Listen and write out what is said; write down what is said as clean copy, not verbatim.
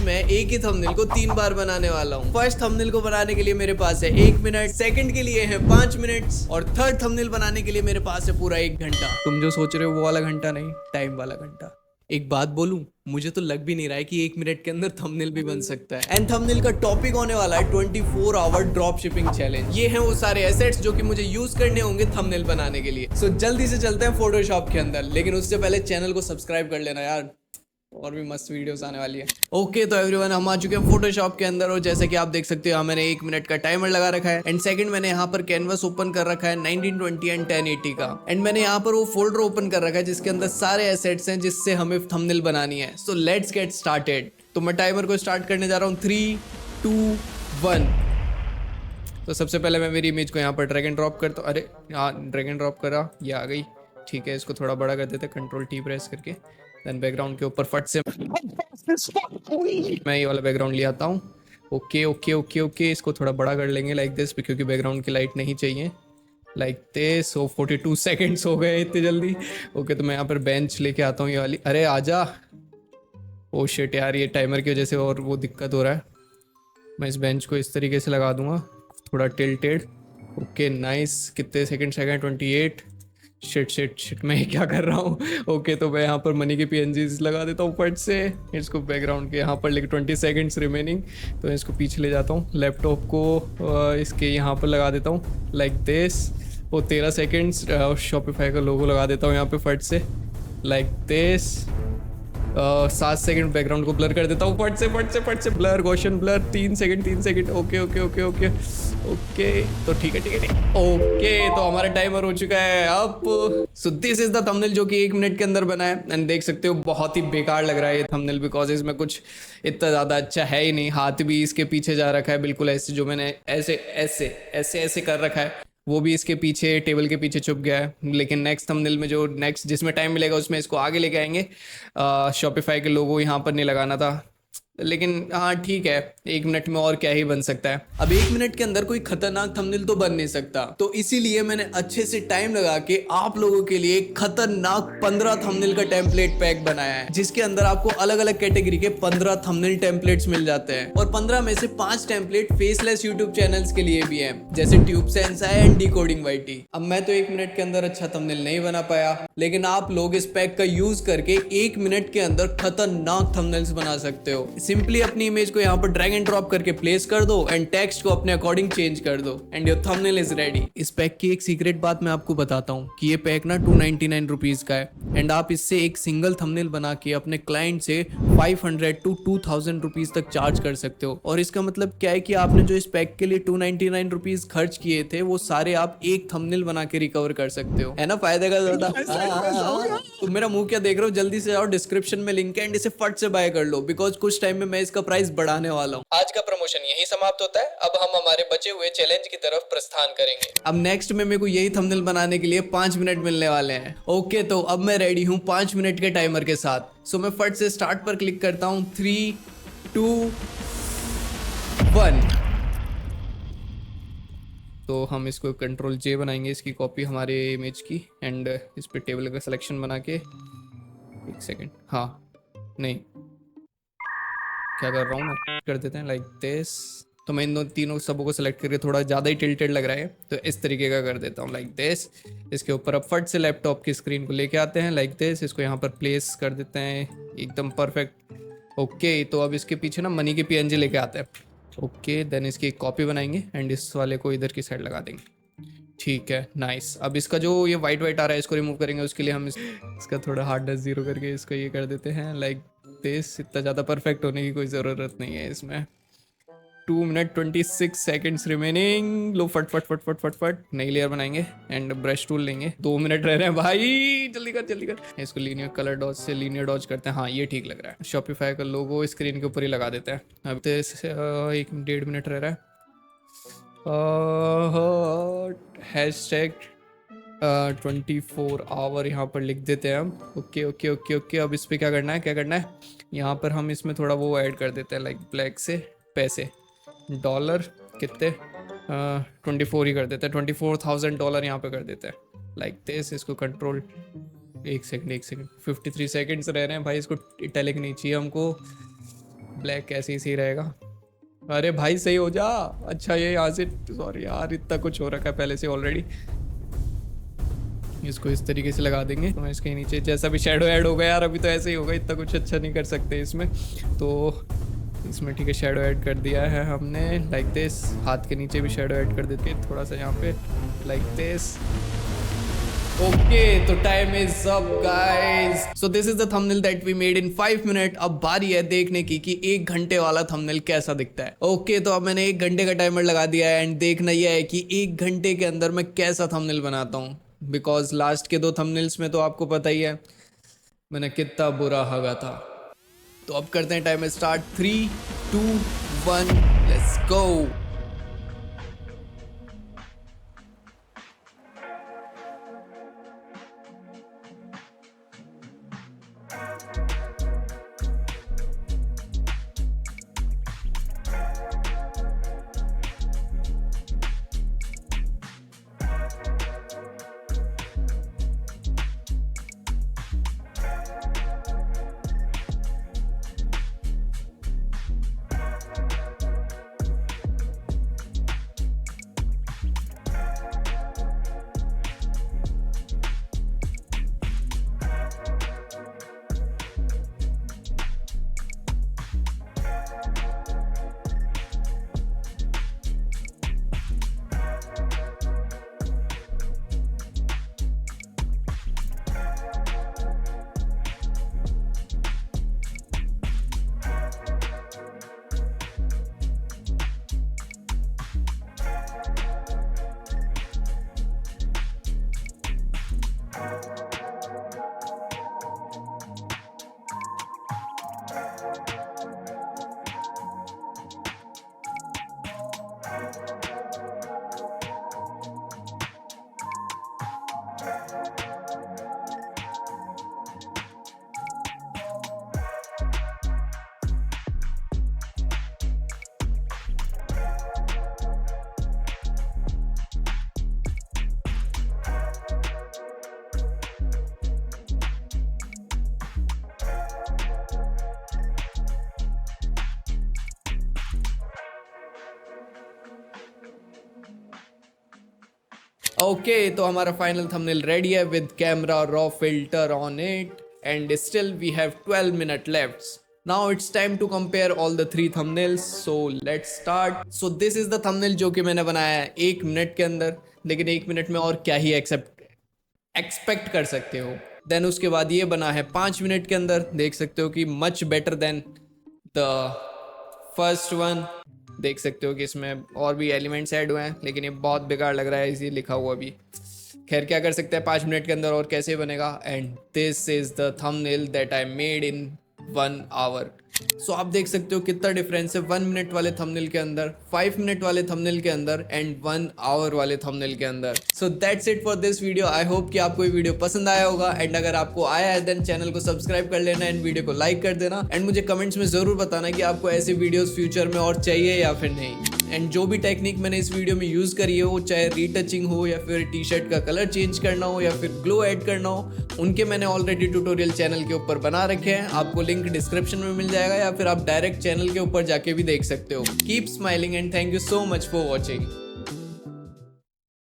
मैं एक ही थंबनेल को 3 बार बनाने वाला हूँ। फर्स्ट थंबनेल को बनाने के लिए मेरे पास है 1 मिनट, सेकंड के लिए है 5 मिनट और थर्ड थंबनेल बनाने के लिए मेरे पास है पूरा 1 घंटा। तुम जो सोच रहे हो वो वाला घंटा नहीं, टाइम वाला घंटा। एक बात बोलूं, मुझे तो लग भी नहीं रहा है कि 1 मिनट के अंदर थंबनेल भी बन सकता है। एंड थंबनेल का टॉपिक होने वाला है 24 आवर ड्रॉप शिपिंग चैलेंज। ये हैं वो सारे एसेट्स जो कि मुझे यूज करने होंगे थंबनेल बनाने के लिए। सो जल्दी से चलते हैं फोटोशॉप के अंदर, लेकिन उससे पहले चैनल को सब्सक्राइब कर लेना यार, और भी मस्त वीडियोस आने वाली है। ओके तो एवरीवन, हम आ चुके हैं फोटोशॉप के अंदर और जैसे कि आप देख सकते हो मैंने 1 मिनट का टाइमर लगा रखा है। एंड सेकंड मैंने यहाँ पर कैनवस ओपन कर रखा है 1920 एंड 1080 का। एंड मैंने यहाँ पर वो फोल्डर ओपन कर रखा है जिसके अंदर सारे एसेट्स हैं जिससे हमें थंबनेल बनानी है। So let's get started. तो मैं टाइमर को स्टार्ट करने जा रहा हूँ 3, 2, 1। तो सबसे पहले मैं मेरी इमेज को यहाँ पर ड्रैग एंड ड्रॉप करता हूँ। अरे यहाँ ड्रैग एंड ड्रॉप करा, ये आ गई। ठीक है, इसको थोड़ा बड़ा कर देते, कंट्रोल टी प्रेस करके। देन बैकग्राउंड के ऊपर फट से मैं ये वाला बैकग्राउंड ले आता हूँ। ओके ओके ओके ओके, इसको थोड़ा बड़ा कर लेंगे लाइक दिस, क्योंकि बैकग्राउंड की लाइट नहीं चाहिए। Like this. सो 42 सेकेंड्स हो गए इतनी जल्दी। ओके तो मैं यहाँ पर बेंच लेके आता हूँ ये वाली। अरे आजा। ओ शिट यार, ये टाइमर की वजह से और वो दिक्कत हो रहा है। मैं इस बेंच को इस तरीके से लगा दूंगा, थोड़ा टिल्टेड। Okay nice. कितने सेकंड्स आ गए? 28। शिट शिट शिट, मैं ये क्या कर रहा हूँ? ओके तो मैं यहाँ पर मनी के PNGs लगा देता हूँ फट से। इसको बैकग्राउंड के यहाँ पर लेके 20 सेकंड्स रिमेनिंग, तो इसको पीछे ले जाता हूँ। लैपटॉप को इसके यहाँ पर लगा देता हूँ लाइक दिस। वो 13 सेकंड्स शॉपिफाई का लोगो लगा देता हूँ यहाँ पे फट से लाइक दिस। 7 सेकंड बैकग्राउंड को ब्लर कर देता हूँ फट से blur, Gaussian blur. 3 second. Okay okay okay okay okay, तो ठीक है। ओके तो हमारा टाइमर हो चुका है अब। सो दिस इज द थंबनेल जो कि 1 मिनट के अंदर बना है। एंड देख सकते हो बहुत ही बेकार लग रहा है ये थंबनेल, बिकॉज इसमें कुछ इतना ज़्यादा अच्छा है ही नहीं। हाथ भी इसके पीछे जा रखा है बिल्कुल ऐसे, जो मैंने ऐसे कर रखा है वो भी इसके पीछे, टेबल के पीछे छुप गया है। लेकिन नेक्स्ट थंबनेल में जो नेक्स्ट जिसमें टाइम मिलेगा उसमें इसको आगे लेके आएंगे। शॉपिफाई के लोगो यहाँ पर नहीं लगाना था, लेकिन हाँ ठीक है, 1 मिनट में और क्या ही बन सकता है। अब 1 मिनट के अंदर कोई खतरनाक थंबनेल तो बन नहीं सकता, तो इसीलिए मैंने अच्छे से टाइम लगा के आप लोगों के लिए खतरनाक 15 थंबनेल का टेम्पलेट पैक बनाया है, जिसके अंदर आपको अलग अलग कैटेगरी के 15 थंबनेल टेम्पलेट्स मिल जाते हैं। और 15 में से 5 टेम्पलेट फेसलेस यूट्यूब चैनल्स के लिए भी है, जैसे ट्यूब सेंस है एंड डिकोडिंग YT। अब मैं तो 1 मिनट के अंदर अच्छा थंबनेल नहीं बना पाया, लेकिन आप लोग इस पैक का यूज करके 1 मिनट के अंदर खतरनाक थंबनेल्स बना सकते हो। सिंपली अपनी इमेज को यहाँ पर ड्रैग एंड ड्रॉप करके प्लेस कर दो एंड टेक्स्ट को अपने अकॉर्डिंग चेंज कर दो and your thumbnail is ready. इस पैक की एक सीक्रेट बात मैं आपको बताता हूँ कि ये पैक ना 299 रुपीज का है। एंड आप इससे एक सिंगल थंबनेल बना के अपने क्लाइंट से 500 to 2000 रुपीज तक चार्ज कर सकते हो। और इसका मतलब क्या है कि आपने जो इस पैक के लिए 299 रुपीज खर्च किए थे वो सारे आप एक थंबनेल बना के रिकवर कर सकते हो। है ना फायदे का ज्यादा? तो मेरा मुंह क्या देख रहे हो? जल्दी से जाओ, डिस्क्रिप्शन में लिंक है एंड इसे फट से बाय कर लो, बिकॉज कुछ टाइम में मैं इसका प्राइस बढ़ाने वाला हूँ। आज का प्रमोशन यही समाप्त होता है। अब हम हमारे बचे हुए चैलेंज की तरफ प्रस्थान करेंगे। अब नेक्स्ट में मेरे को यही थंबनेल बनाने के लिए 5 मिनट मिलने वाले हैं। ओके तो अब मैं रेडी हूँ 5 मिनट के टाइमर के साथ। सो मैं फट से स्टार्ट पर क्लिक करता हूँ। 3, 2, 1। तो हम इसको कंट्रोल J बनाएंगे, इसकी कॉपी हमारे इमेज की, एंड इस पे टेबल का सिलेक्शन बना के 1 सेकेंड। हाँ नहीं, क्या कर रहा हूँ मैं, कर देते हैं लाइक दिस। तो मैं इन तीनों सबों को सिलेक्ट करके, थोड़ा ज़्यादा ही टिल्टेड लग रहा है तो इस तरीके का कर देता हूँ लाइक दिस। इसके ऊपर अब फट से लैपटॉप की स्क्रीन को लेके आते हैं लाइक दिस। इसको यहाँ पर प्लेस कर देते हैं एकदम परफेक्ट। ओके तो अब इसके पीछे ना मनी के PNG लेके आते हैं। ओके देन इसकी एक कॉपी बनाएंगे एंड इस वाले को इधर की साइड लगा देंगे। ठीक है नाइस। अब इसका जो ये वाइट आ रहा है इसको रिमूव करेंगे। उसके लिए हम इसका थोड़ा हार्डनेस 0 करके इसको ये कर देते हैं लाइक दिस। इतना ज़्यादा परफेक्ट होने की कोई ज़रूरत नहीं है इसमें। 2 मिनट 26 सेकंड्स रिमेनिंग। लो फट नई लेयर बनाएंगे एंड ब्रश टूल लेंगे। 2 मिनट रह रहे हैं भाई, जल्दी कर। इसको लीनियर कलर डॉज से लीनियर डॉज करते हैं। हाँ ये ठीक लग रहा है। शॉपिफाई का लोगो स्क्रीन के ऊपर ही लगा देते हैं। अब तो 1.5 मिनट रह रहा है। हैशटैग 24 आवर यहाँ पर लिख देते हैं हम। ओके। अब इस पर क्या करना है यहाँ पर हम इसमें थोड़ा वो ऐड कर देते हैं लाइक ब्लैक से पैसे डॉलर कितने 24 ही कर देते हैं। $24,000 यहाँ पे कर देते हैं लाइक दिस। इसको कंट्रोल 1 सेकंड 53 सेकंड्स रह रहे हैं भाई। इसको इटैलिक नहीं चाहिए हमको, ब्लैक ऐसे ही सही रहेगा। अरे भाई सही हो जा। अच्छा ये यहाँ से, सॉरी यार इतना कुछ हो रखा है पहले से ऑलरेडी। इसको इस तरीके से लगा देंगे तो इसके नीचे जैसा भी शेडो ऐड होगा यार, अभी तो ऐसे ही होगा, इतना कुछ अच्छा नहीं कर सकते इसमें। तो इसमें ठीक है शेडो ऐड कर दिया है हमने लाइक दिस। हाथ के नीचे भी शेडो ऐड कर देते हैं थोड़ा सा यहाँ पे लाइक दिस। ओके तो time is up guys. So this is the thumbnail that we made in 5 minute. अब बारी है देखने की कि 1 घंटे वाला थंबनेल कैसा दिखता है। ओके तो अब मैंने 1 घंटे का टाइमर लगा दिया है एंड देखना यह है कि 1 घंटे के अंदर मैं कैसा थंबनेल बनाता हूँ। बिकॉज लास्ट के 2 थंबनेल्स में तो आपको पता ही है मैंने कितना बुरा हगा था। तो अब करते हैं timer start. 3 2 1 let's go. Okay तो हमारा फाइनल थंबनेल रेडी है with camera raw filter on it and still we have 12 minute left. Now it's time to compare all the 3 thumbnails. So let's start. So this is the thumbnail जो कि मैंने बनाया है 1 minute के अंदर, लेकिन 1 minute में और क्या ही एक्सपेक्ट कर सकते हो। देन उसके बाद ये बना है 5 मिनट के अंदर, देख सकते हो कि much better than the first one. देख सकते हो कि इसमें और भी एलिमेंट्स ऐड हुए हैं, लेकिन ये बहुत बेकार लग रहा है इसी लिखा हुआ भी। खैर क्या कर सकते हैं 5 मिनट के अंदर और कैसे बनेगा। And this is the thumbnail that I made in 1 hour. So आप देख सकते हो कितना डिफरेंस है 1 मिनट वाले थंबनेल के अंदर, 5 मिनट वाले थंबनेल के अंदर एंड 1 आवर वाले थंबनेल के अंदर। So that's it for this video. I hope कि आपको ये वीडियो पसंद आया होगा एंड अगर आपको आया है देन चैनल को सब्सक्राइब कर लेना एंड वीडियो को लाइक कर देना एंड मुझे कमेंट्स में जरूर बताना कि आपको ऐसे वीडियोस फ्यूचर में और चाहिए या फिर नहीं। एंड जो भी टेक्निक मैंने इस वीडियो में यूज़ करी है, वो चाहे रीटचिंग हो या फिर टी शर्ट का कलर चेंज करना हो या फिर ग्लो ऐड करना हो, उनके मैंने ऑलरेडी ट्यूटोरियल चैनल के ऊपर बना रखे हैं। आपको लिंक डिस्क्रिप्शन में मिल जाएगा या फिर आप डायरेक्ट चैनल के ऊपर जाके भी देख सकते हो। Keep smiling and thank you so much for watching.